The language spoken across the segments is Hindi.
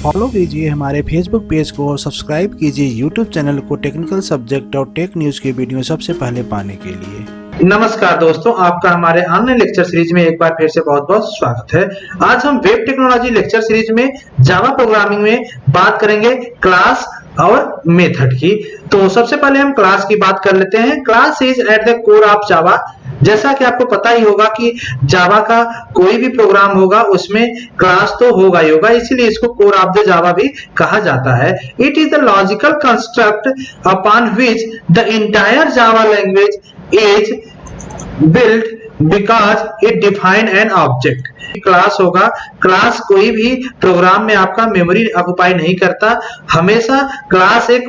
फॉलो कीजिए हमारे फेसबुक पेज को और सब्सक्राइब कीजिए यूट्यूब चैनल को टेक्निकल सब्जेक्ट और टेक न्यूज की वीडियो सबसे पहले पाने के लिए। नमस्कार दोस्तों, आपका हमारे ऑनलाइन लेक्चर सीरीज में एक बार फिर से बहुत बहुत स्वागत है। आज हम वेब टेक्नोलॉजी लेक्चर सीरीज में जावा प्रोग्रामिंग में बात करेंगे क्लास और मेथड की। तो सबसे पहले हम क्लास की बात कर लेते हैं। Class is at the core of Java. जैसा कि आपको पता ही होगा कि जावा का कोई भी प्रोग्राम होगा उसमें क्लास तो होगा ही होगा, इसीलिए इसको कोर ऑफ द जावा भी कहा जाता है। It is the logical construct upon which the entire Java language is built because it define an object। Class होगा, क्लास कोई भी प्रोग्राम में आपका मेमोरी ऑक्युपाई नहीं करता। हमेशा क्लास एक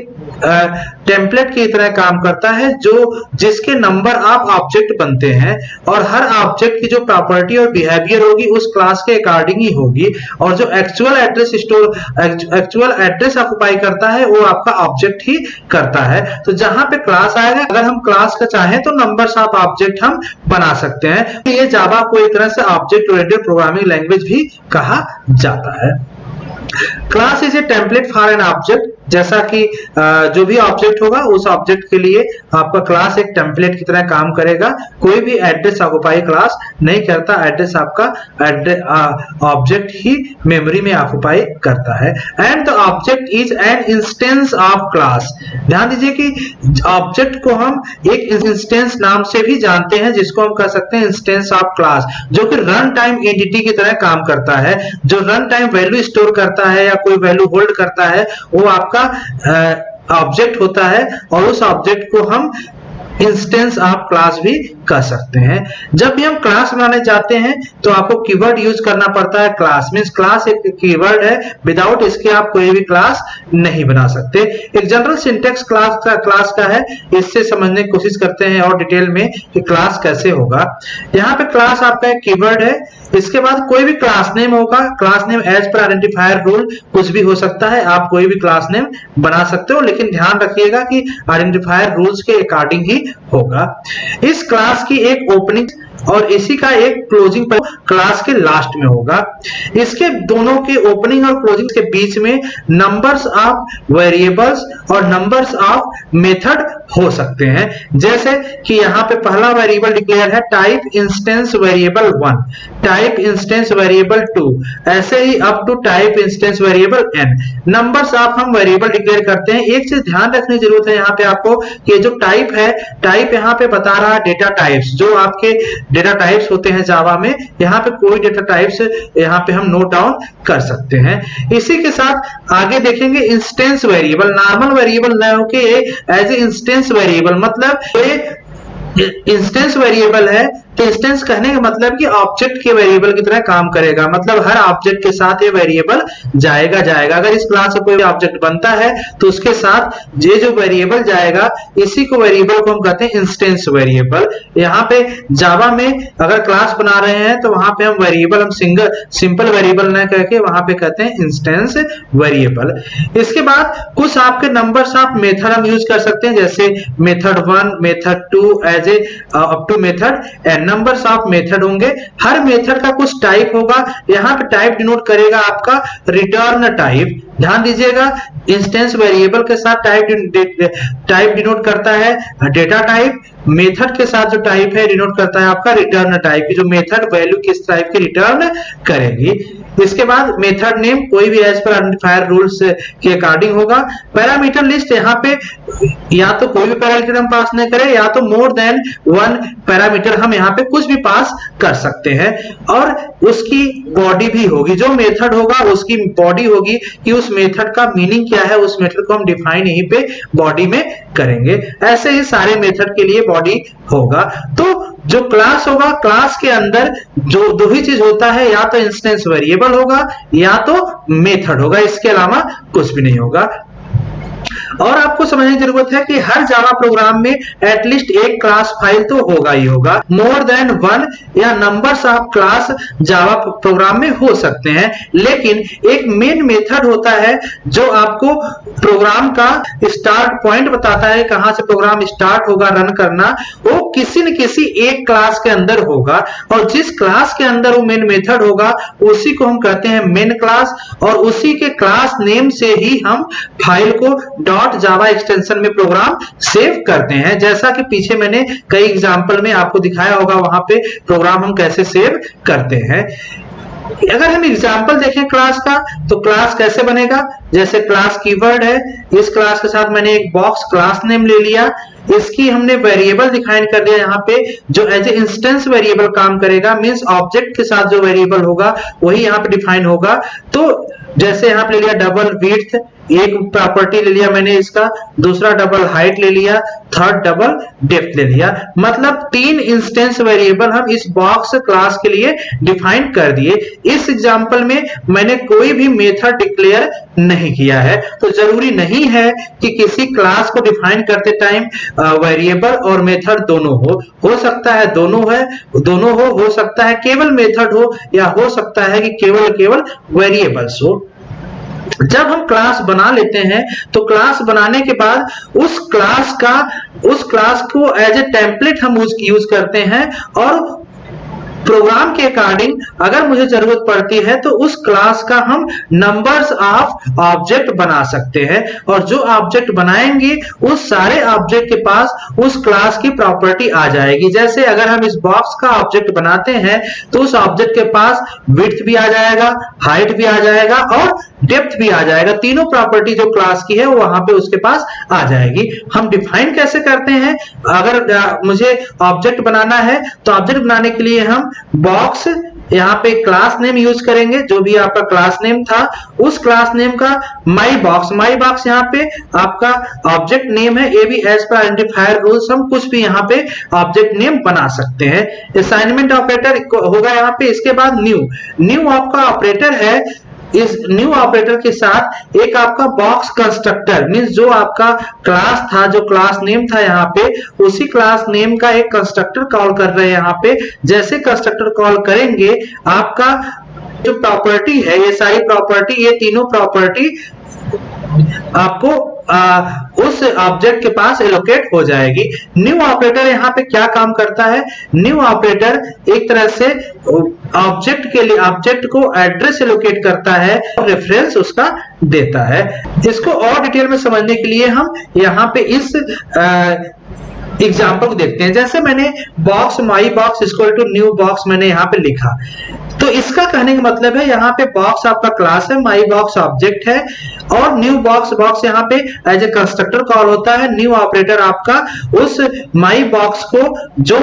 टेम्पलेट की तरह काम करता है जो जिसके नंबर ऑफ ऑब्जेक्ट बनते हैं, और हर ऑब्जेक्ट की जो प्रॉपर्टी और बिहेवियर होगी उस क्लास के अकॉर्डिंग ही होगी, और जो एक्चुअल एड्रेस ऑक्युपाई करता है वो आपका ऑब्जेक्ट ही करता है। तो जहां पे क्लास आएगा, अगर हम क्लास का चाहें तो नंबर्स ऑफ ऑब्जेक्ट हम बना सकते हैं। ये जावा को एक तरह से ऑब्जेक्ट ओरिएंटेड प्रोग्रामिंग लैंग्वेज भी कहा जाता है। Class is a template for an object. जैसा कि जो भी ऑब्जेक्ट होगा उस ऑब्जेक्ट के लिए आपका क्लास एक टेम्पलेट की तरह काम करेगा। कोई भी एड्रेस ऑक्युपाई क्लास नहीं करता, एड्रेस आपका ऑब्जेक्ट ही मेमोरी में ऑक्युपाई करता है। And the object is an instance of class. ध्यान दीजिए कि ऑब्जेक्ट को हम एक इंस्टेंस नाम से भी जानते हैं, जिसको हम कह सकते हैं इंस्टेंस ऑफ क्लास, जो कि रन टाइम एंटिटी की तरह काम करता है। जो रन टाइम वैल्यू स्टोर करता है या कोई वैल्यू होल्ड करता है वो आपका ऑब्जेक्ट होता है, और उस ऑब्जेक्ट को हम इंस्टेंस ऑफ क्लास भी कह सकते हैं। जब भी हम क्लास बनाने जाते हैं तो आपको कीवर्ड यूज करना पड़ता है। क्लास मींस क्लास एक कीवर्ड है, विदाउट इसके आप कोई भी क्लास नहीं बना सकते। एक जनरल सिंटेक्स क्लास का है, इससे समझने की कोशिश करते हैं और डिटेल में कि क्लास कैसे होगा। यहाँ पे क्लास आपका एक कीवर्ड है, इसके बाद कोई भी क्लास नेम होगा। Class name as per identifier rule कुछ भी हो सकता है, आप कोई भी क्लास नेम बना सकते हो, लेकिन ध्यान रखिएगा कि आइडेंटिफायर रूल्स के अकॉर्डिंग ही होगा। इस क्लास की एक ओपनिंग और इसी का एक क्लोजिंग क्लास के लास्ट में होगा। इसके दोनों के ओपनिंग और क्लोजिंग के बीच में नंबर्स ऑफ वेरिएबल्स और नंबर्स ऑफ मेथड हो सकते हैं। जैसे कि यहाँ पे पहला वेरिएबल डिक्लेयर है type instance variable 1, type instance variable 2, ऐसे ही up to type instance variable n। Numbers of हम वेरिएबल डिक्लेयर करते हैं। एक चीज ध्यान रखने की जरूरत है यहाँ पे आपको कि जो टाइप है, टाइप यहाँ पे बता रहा है डेटा टाइप्स, जो आपके डेटा टाइप्स होते हैं जावा में। यहाँ पे कोई डेटा टाइप्स यहाँ पे हम नोट डाउन कर सकते हैं। इसी के साथ आगे देखेंगे इंस्टेंस वेरिएबल, नॉर्मल वेरिएबल न होके एज ए इंस्टेंस वेरिएबल, मतलब ये इंस्टेंस वेरिएबल है। तो इंस्टेंस कहने का मतलब कि ऑब्जेक्ट के वेरिएबल की तरह काम करेगा, मतलब हर ऑब्जेक्ट के साथ ये वेरिएबल जाएगा। अगर इस क्लास से कोई ऑब्जेक्ट बनता है तो उसके साथ ये जो वेरिएबल जाएगा, इसी को वेरिएबल को हम कहते हैं इंस्टेंस वेरिएबल। यहाँ पे जावा में अगर क्लास बना रहे हैं तो वहां पे हम वेरिएबल हम सिंपल वेरिएबल न करके वहां पे कहते हैं इंस्टेंस वेरिएबल। इसके बाद कुछ आपके नंबर्स ऑफ मेथड हम यूज कर सकते हैं, जैसे method 1, method 2 as a up to method n। Numbers of method होंगे, हर मेथड का कुछ टाइप होगा। यहाँ पे टाइप डिनोट करेगा आपका रिटर्न टाइप। ध्यान दीजिएगा, इंस्टेंस वेरिएबल के साथ टाइप डिनोट करता है डेटा टाइप, मेथड के साथ जो टाइप है डिनोट करता है आपका रिटर्न टाइप की, जो मेथड वैल्यू किस टाइप की रिटर्न करेगी। इसके बाद मेथड नेम कोई भी एज पर आइडेंटिफायर रूल्स के अकॉर्डिंग होगा। पैरामीटर लिस्ट, यहाँ पे या तो कोई भी पैरामीटर हम पास नहीं करें, या तो मोर देन 1 पैरामीटर हम यहाँ पे कुछ भी पास कर सकते हैं। और उसकी बॉडी भी होगी, जो मेथड होगा उसकी बॉडी होगी कि उस मेथड का मीनिंग क्या है, उस मेथड को हम डिफाइन यहीं पे बॉडी में करेंगे। ऐसे ही सारे मेथड के लिए बॉडी होगा। तो जो क्लास होगा, क्लास के अंदर जो दो ही चीज होता है, या तो इंस्टेंस वेरिएबल होगा या तो मेथड होगा, इसके अलावा कुछ भी नहीं होगा। और आपको समझने की जरूरत है कि हर जावा प्रोग्राम में एटलीस्ट एक क्लास फाइल तो होगा ही होगा। मोर देन 1 या numbers of class Java program में हो सकते हैं, लेकिन एक मेन मेथड होता है जो आपको प्रोग्राम का स्टार्ट पॉइंट बताता है, कहां से प्रोग्राम स्टार्ट होगा रन करना। वो किसी न किसी एक क्लास के अंदर होगा, और जिस क्लास के अंदर वो मेन मेथड होगा उसी को हम कहते हैं मेन क्लास, और उसी के क्लास नेम से ही हम फाइल को .java एक्सटेंशन में प्रोग्राम सेव करते हैं। जैसा कि पीछे मैंने कई एग्जांपल में आपको दिखाया होगा, वहां पे प्रोग्राम हम कैसे सेव करते हैं। अगर हम एग्जांपल देखें क्लास का, तो क्लास कैसे बनेगा, जैसे क्लास कीवर्ड है, इस क्लास के साथ मैंने एक बॉक्स क्लास नेम ले लिया, इसकी हमने वेरिएबल डिफाइन कर दिया यहाँ पे जो एज ए इंस्टेंस वेरिएबल काम करेगा, मींस ऑब्जेक्ट के साथ जो वेरिएबल होगा वही यहाँ पे डिफाइन होगा। तो जैसे यहाँ पे ले लिया डबल विड्थ, एक प्रॉपर्टी ले लिया मैंने इसका, दूसरा डबल हाइट ले लिया, थर्ड डबल डेप्थ ले लिया, मतलब 3 इंस्टेंस वेरिएबल हम इस बॉक्स क्लास के लिए डिफाइन कर दिए। इस एग्जांपल में मैंने कोई भी मेथड डिक्लेयर नहीं किया है, तो जरूरी नहीं है कि किसी क्लास को डिफाइन करते टाइम वेरिएबल और मेथड दोनों हो सकता है दोनों हो सकता है केवल मेथड हो, या हो सकता है कि केवल वेरिएबल्स हो। जब हम क्लास बना लेते हैं तो क्लास बनाने के बाद उस क्लास को एज ए टेम्पलेट हम यूज करते हैं, और प्रोग्राम के अकॉर्डिंग अगर मुझे जरूरत पड़ती है तो उस क्लास का हम नंबर्स ऑफ ऑब्जेक्ट बना सकते हैं, और जो ऑब्जेक्ट बनाएंगे उस सारे ऑब्जेक्ट के पास उस क्लास की प्रॉपर्टी आ जाएगी। जैसे अगर हम इस बॉक्स का ऑब्जेक्ट बनाते हैं तो उस ऑब्जेक्ट के पास विड्थ भी आ जाएगा, हाइट भी आ जाएगा और डेप्थ भी आ जाएगा, तीनों प्रॉपर्टी जो क्लास की है वो वहां पे उसके पास आ जाएगी। हम डिफाइन कैसे करते हैं, अगर मुझे ऑब्जेक्ट बनाना है तो ऑब्जेक्ट बनाने के लिए हम बॉक्स यहाँ पे क्लास नेम यूज करेंगे, जो भी आपका क्लास नेम था उस क्लास नेम का माई बॉक्स यहाँ पे आपका ऑब्जेक्ट नेम है। ये भी एज पर आइडेंटिफायर रूल्स हम कुछ भी यहाँ पे ऑब्जेक्ट नेम बना सकते हैं। असाइनमेंट ऑपरेटर होगा यहाँ पे, इसके बाद न्यू आपका ऑपरेटर है। इस न्यू ऑपरेटर के साथ एक आपका बॉक्स कंस्ट्रक्टर, मींस जो आपका क्लास था, जो क्लास नेम था यहाँ पे, उसी क्लास नेम का एक कंस्ट्रक्टर कॉल कर रहे हैं यहाँ पे। जैसे कंस्ट्रक्टर कॉल करेंगे आपका जो प्रॉपर्टी है, ये सारी प्रॉपर्टी, ये तीनों प्रॉपर्टी आपको उस ऑब्जेक्ट के पास एलोकेट हो जाएगी। न्यू ऑपरेटर यहाँ पे क्या काम करता है, न्यू ऑपरेटर एक तरह से ऑब्जेक्ट के लिए ऑब्जेक्ट को एड्रेस एलोकेट करता है और रेफरेंस उसका देता है। इसको और डिटेल में समझने के लिए हम यहाँ पे इस एग्जाम्पल को देखते हैं। जैसे मैंने box my box equal to new box मैंने यहाँ पे लिखा, तो इसका कहने का मतलब है यहाँ पे बॉक्स आपका क्लास है, माई बॉक्स ऑब्जेक्ट है, और न्यू बॉक्स यहाँ पे एज ए कंस्ट्रक्टर कॉल होता है। न्यू ऑपरेटर आपका उस माई बॉक्स को जो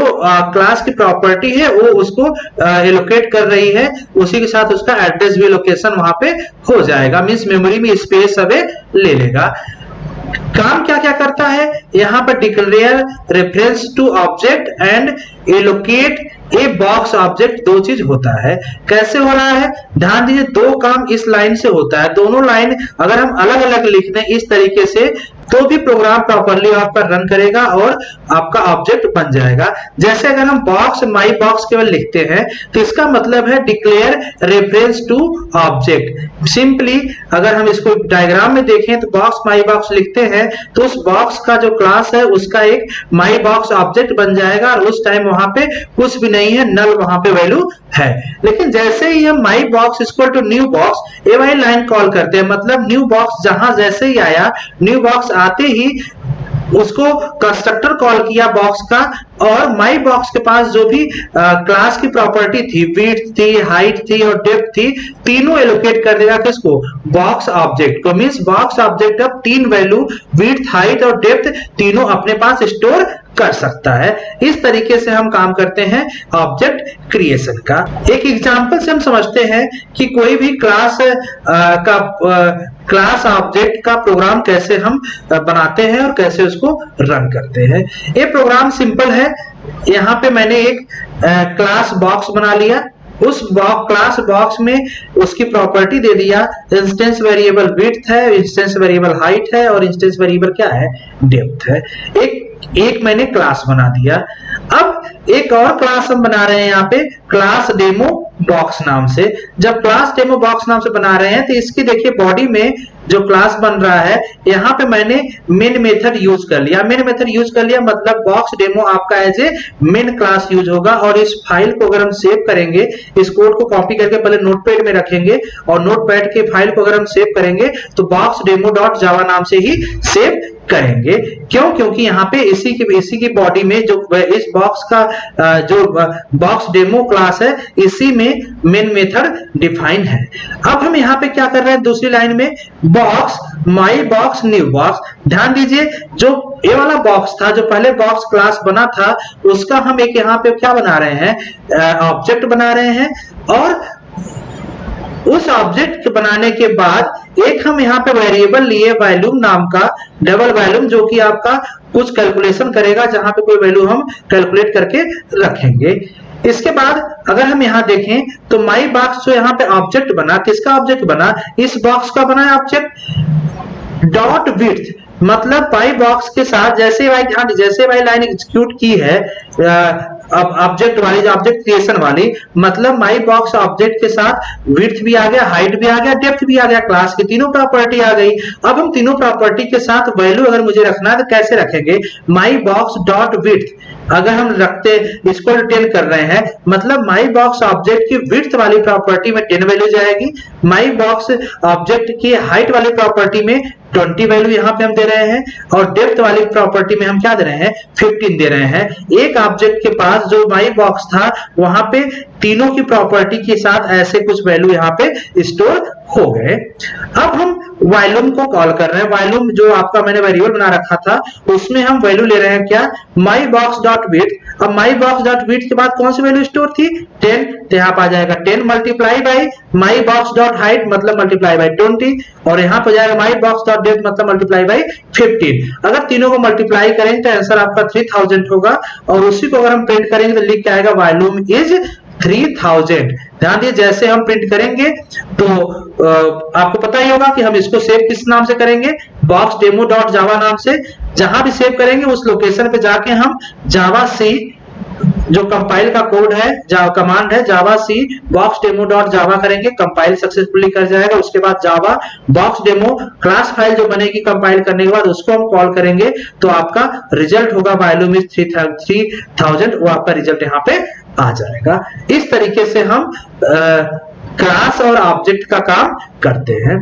क्लास की प्रॉपर्टी है वो उसको एलोकेट कर रही है, उसी के साथ उसका एड्रेस भी लोकेशन वहां पे हो जाएगा, मींस मेमोरी में स्पेस अवे ले लेगा। काम क्या क्या करता है यहाँ पर, declare reference to object and allocate a box object, दो चीज होता है। कैसे हो रहा है, ध्यान दीजिए, दो काम इस लाइन से होता है। दोनों लाइन अगर हम अलग अलग लिख दें इस तरीके से तो भी प्रोग्राम प्रॉपर्ली आपका रन करेगा और आपका ऑब्जेक्ट बन जाएगा। जैसे अगर हम बॉक्स माई बॉक्स केवल लिखते हैं तो इसका मतलब है declare reference to object. Simply अगर हम इसको डायग्राम में देखें तो बॉक्स माई बॉक्स लिखते हैं तो उस बॉक्स का जो क्लास है उसका एक माई बॉक्स ऑब्जेक्ट बन जाएगा, और उस टाइम वहां पे कुछ भी नहीं है, नल वहां पे वैल्यू है। लेकिन जैसे ही हम my box equal to new box ये वाली लाइन कॉल करते हैं, मतलब न्यू बॉक्स जहां जैसे ही आया, न्यू बॉक्स आते ही उसको कंस्ट्रक्टर कॉल किया बॉक्स का, और माई बॉक्स के पास जो भी क्लास की प्रॉपर्टी थी, विड्थ थी, हाइट थी और डेप्थ थी, तीनों एलोकेट कर देगा किसको, बॉक्स ऑब्जेक्ट को। मींस बॉक्स ऑब्जेक्ट अब तीन वैल्यू विड्थ, हाइट और डेप्थ तीनों अपने पास स्टोर कर सकता है। इस तरीके से हम काम करते हैं ऑब्जेक्ट क्रिएशन का। एक एग्जांपल से हम समझते हैं कि कोई भी क्लास ऑब्जेक्ट का प्रोग्राम कैसे हम बनाते हैं और कैसे उसको रन करते हैं। ये प्रोग्राम सिंपल है। यहाँ पे मैंने एक क्लास बॉक्स बना लिया, उस क्लास बॉक्स में उसकी प्रॉपर्टी दे दिया, इंस्टेंस वेरिएबल विड्थ है, इंस्टेंस वेरिएबल हाइट है और इंस्टेंस वेरिएबल क्या है, डेप्थ है। एक मैंने क्लास बना दिया। अब एक और क्लास हम बना रहे हैं यहाँ पे क्लास डेमो बॉक्स नाम से। जब क्लास डेमो बॉक्स नाम से बना रहे हैं तो इसकी देखिए बॉडी में जो क्लास बन रहा है, यहाँ पे मैंने मेन मेथड यूज कर लिया। मेन मेथड यूज कर लिया मतलब बॉक्स डेमो आपका as a main class use होगा। और इस फाइल को अगर हम सेव करेंगे, इस कोड को कॉपी करके पहले नोटपैड में रखेंगे और नोटपैड के फाइल को अगर हम सेव करेंगे तो बॉक्स डेमो डॉट जावा नाम से ही सेव करेंगे। क्यों? क्योंकि यहाँ पे इसी की बॉडी में जो इस बॉक्स का जो बॉक्स डेमो क्लास है, इसी में मेन मेथड डिफाइन है। अब हम यहाँ पे क्या कर रहे हैं, दूसरी लाइन में box my box new box. ध्यान दीजिए, जो ये वाला बॉक्स था, जो पहले बॉक्स क्लास बना था, उसका हम एक यहाँ पे क्या बना रहे हैं, ऑब्जेक्ट बना रहे हैं। और उस ऑब्जेक्ट बनाने के बाद एक हम यहाँ पे वेरिएबल लिए वॉल्यूम नाम का, डबल वॉल्यूम, जो कि आपका कुछ कैलकुलेशन करेगा, जहां पे कोई वैल्यू हम कैलकुलेट करके रखेंगे। इसके बाद अगर हम यहाँ देखें तो माई बॉक्स जो यहाँ पे ऑब्जेक्ट बना, किसका ऑब्जेक्ट बना, इस बॉक्स का बना है ऑब्जेक्ट। डॉट विड्थ मतलब माई बॉक्स के साथ जैसे भाई लाइन एग्जीक्यूट की है ऑब्जेक्ट वाली, ऑब्जेक्ट क्रिएशन वाली, मतलब माई बॉक्स ऑब्जेक्ट के साथ विड्थ भी आ गया, हाइट भी आ गया, डेप्थ भी आ गया, क्लास की तीनों प्रॉपर्टी आ गई। अब हम तीनों प्रॉपर्टी के साथ वैल्यू अगर मुझे रखना है तो कैसे रखेंगे, माई बॉक्स डॉट विड्थ अगर हम रखते इसको 10 कर रहे हैं, मतलब माई बॉक्स ऑब्जेक्ट की विड्थ वाली प्रॉपर्टी में 10 वैल्यू जाएगी, माई बॉक्स ऑब्जेक्ट की हाइट वाली प्रॉपर्टी में 20 वैल्यू यहाँ पे हम दे रहे हैं, और डेप्थ वाली प्रॉपर्टी में हम क्या दे रहे हैं, 15 दे रहे हैं। एक ऑब्जेक्ट के पास जो माई बॉक्स था, वहां पे तीनों की प्रॉपर्टी के साथ ऐसे कुछ वैल्यू यहाँ पे स्टोर हो गए। अब हम वॉल्यूम को कॉल कर रहे हैं। वॉल्यूम जो आपका मैंने वेरिएबल बना रखा था, उसमें हम वैल्यू ले रहे हैं क्या, माई बॉक्स डॉट विड्थ। अब माई बॉक्स डॉट विड्थ के बाद कौन सी वैल्यू स्टोर थी, 10, तो यहाँ पर आ जाएगा 10 multiply by my box dot height मतलब मल्टीप्लाई बाई 20, और यहाँ पर जाएगा माई बॉक्स डॉट डेप्थ मतलब मल्टीप्लाई बाई 15। अगर तीनों को मल्टीप्लाई करेंगे तो आंसर आपका 3000 होगा, और उसी को अगर हम प्रिंट करेंगे तो लिख के आएगा वॉल्यूम इज 3000। ध्यान दिए, जैसे हम प्रिंट करेंगे तो आपको पता ही होगा कि हम इसको सेव किस नाम से करेंगे, बॉक्स डेमो डॉट जावा नाम से। जहां भी सेव करेंगे उस लोकेशन पे जाके हम जावा सी जो कंपाइल का कोड है, कमांड है जावा सी बॉक्स डेमो डॉट जावा करेंगे, कंपाइल सक्सेसफुली कर जाएगा। उसके बाद जावा बॉक्स डेमो क्लास फाइल जो बनेगी कंपाइल करने के बाद उसको हम कॉल करेंगे, तो आपका रिजल्ट होगा वॉल्यूम इज 3000, वो आपका रिजल्ट यहाँ पे आ जाएगा। इस तरीके से हम क्लास और ऑब्जेक्ट का काम करते हैं।